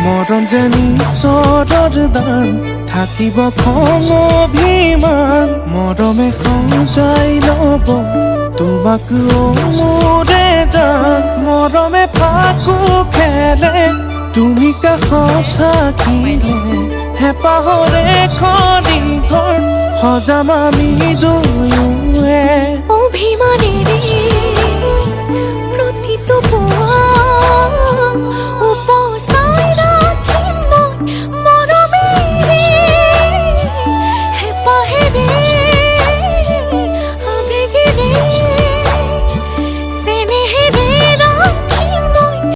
মৰম জানি ওচৰৰ দান থাকিব খং অভিমান মৰমে সজাই ল'ব তোমাক মোৰে জান মৰমে ফাকু খেলে তুমি কাষত থাকিলে হেঁপাহৰে খৰি ঘৰ সজাম আমি দুয়োৱে অভিমানেৰে প্ৰতিটো পুৱা উপচাই ৰাখিম মই মৰমেৰে হেঁপাহেৰে